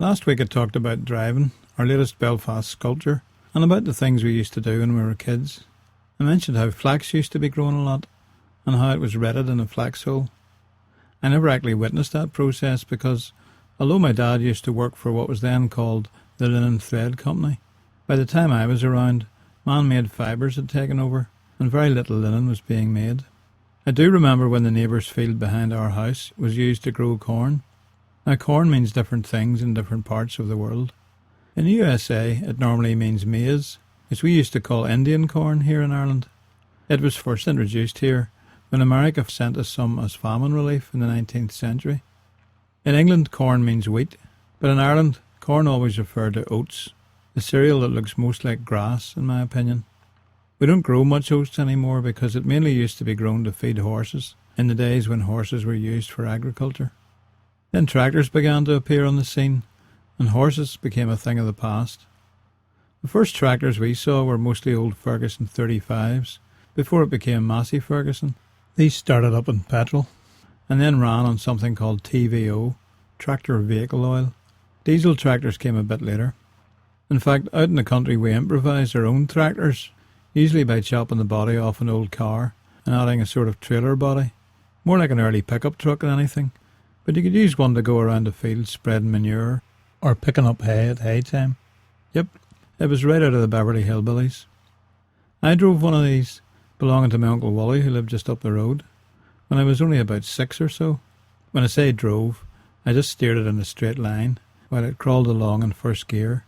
Last week I talked about driving, our latest Belfast sculpture, and about the things we used to do when we were kids. I mentioned how flax used to be grown a lot, and how it was retted in a flax hole. I never actually witnessed that process because, although my dad used to work for what was then called the Linen Thread Company, by the time I was around, man-made fibres had taken over, and very little linen was being made. I do remember when the neighbour's field behind our house was used to grow corn. Now, corn means different things in different parts of the world. In the USA, it normally means maize, which we used to call Indian corn here in Ireland. It was first introduced here when America sent us some as famine relief in the 19th century. In England, corn means wheat, but in Ireland, corn always referred to oats, the cereal that looks most like grass, in my opinion. We don't grow much oats anymore because it mainly used to be grown to feed horses in the days when horses were used for agriculture. Then tractors began to appear on the scene, and horses became a thing of the past. The first tractors we saw were mostly old Ferguson 35s, before it became Massey Ferguson. These started up in petrol, and then ran on something called TVO, tractor vehicle oil. Diesel tractors came a bit later. In fact, out in the country we improvised our own tractors, usually by chopping the body off an old car and adding a sort of trailer body, more like an early pickup truck than anything. But you could use one to go around the field spreading manure or picking up hay at hay time. Yep, it was right out of the Beverly Hillbillies. I drove one of these, belonging to my Uncle Wally, who lived just up the road, when I was only about 6 or so. When I say drove, I just steered it in a straight line while it crawled along in first gear,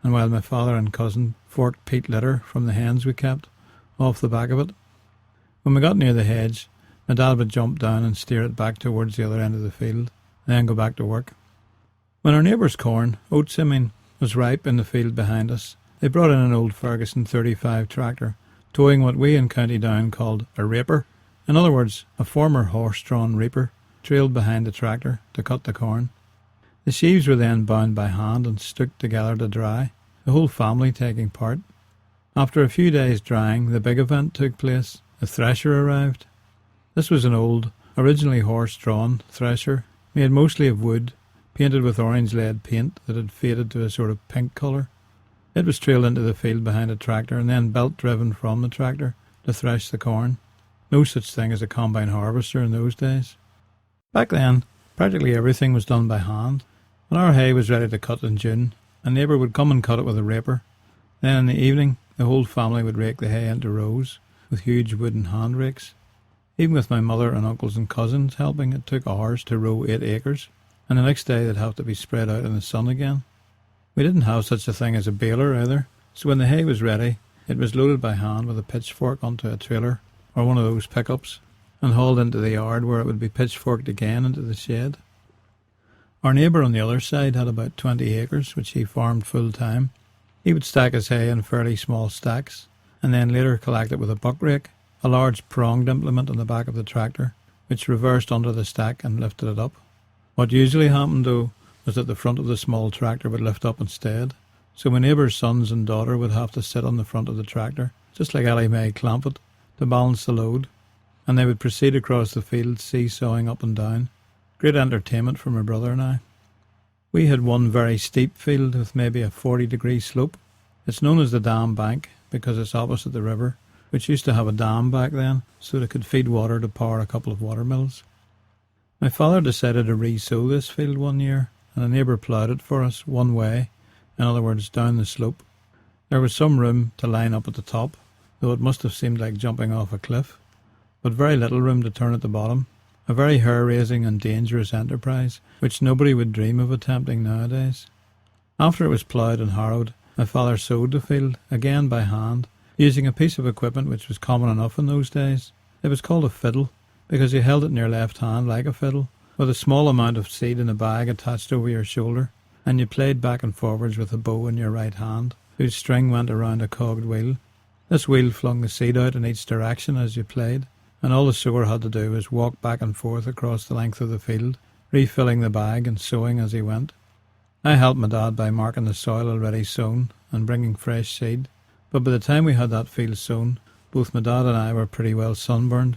and while my father and cousin forked peat litter from the hens we kept off the back of it. When we got near the hedge, my dad would jump down and steer it back towards the other end of the field, and then go back to work. When our neighbour's corn, oats was ripe in the field behind us, they brought in an old Ferguson 35 tractor, towing what we in County Down called a raper. In other words, a former horse-drawn reaper trailed behind the tractor to cut the corn. The sheaves were then bound by hand and stuck together to dry, the whole family taking part. After a few days drying, the big event took place. The thresher arrived. This was an old, originally horse-drawn thresher, made mostly of wood, painted with orange lead paint that had faded to a sort of pink colour. It was trailed into the field behind a tractor and then belt-driven from the tractor to thresh the corn. No such thing as a combine harvester in those days. Back then, practically everything was done by hand. When our hay was ready to cut in June, a neighbour would come and cut it with a raper. Then in the evening, the whole family would rake the hay into rows with huge wooden hand rakes. Even with my mother and uncles and cousins helping, it took hours to row 8 acres, and the next day they'd have to be spread out in the sun again. We didn't have such a thing as a baler either, so when the hay was ready, it was loaded by hand with a pitchfork onto a trailer, or one of those pickups, and hauled into the yard where it would be pitchforked again into the shed. Our neighbour on the other side had about 20 acres, which he farmed full time. He would stack his hay in fairly small stacks, and then later collect it with a buck rake, a large pronged implement on the back of the tractor, which reversed under the stack and lifted it up. What usually happened, though, was that the front of the small tractor would lift up instead, so my neighbour's sons and daughter would have to sit on the front of the tractor, just like Ellie Mae Clampett, to balance the load, and they would proceed across the field seesawing up and down. Great entertainment for my brother and I. We had one very steep field with maybe a 40-degree slope. It's known as the Dam Bank because it's opposite the river, which used to have a dam back then, so it could feed water to power a couple of watermills. My father decided to re-sow this field one year, and a neighbour ploughed it for us one way, in other words, down the slope. There was some room to line up at the top, though it must have seemed like jumping off a cliff, but very little room to turn at the bottom. A very hair-raising and dangerous enterprise, which nobody would dream of attempting nowadays. After it was ploughed and harrowed, my father sowed the field, again by hand, using a piece of equipment which was common enough in those days. It was called a fiddle, because you held it in your left hand like a fiddle, with a small amount of seed in a bag attached over your shoulder, and you played back and forwards with a bow in your right hand, whose string went around a cogged wheel. This wheel flung the seed out in each direction as you played, and all the sower had to do was walk back and forth across the length of the field, refilling the bag and sowing as he went. I helped my dad by marking the soil already sown and bringing fresh seed, but by the time we had that field sown, both my dad and I were pretty well sunburned,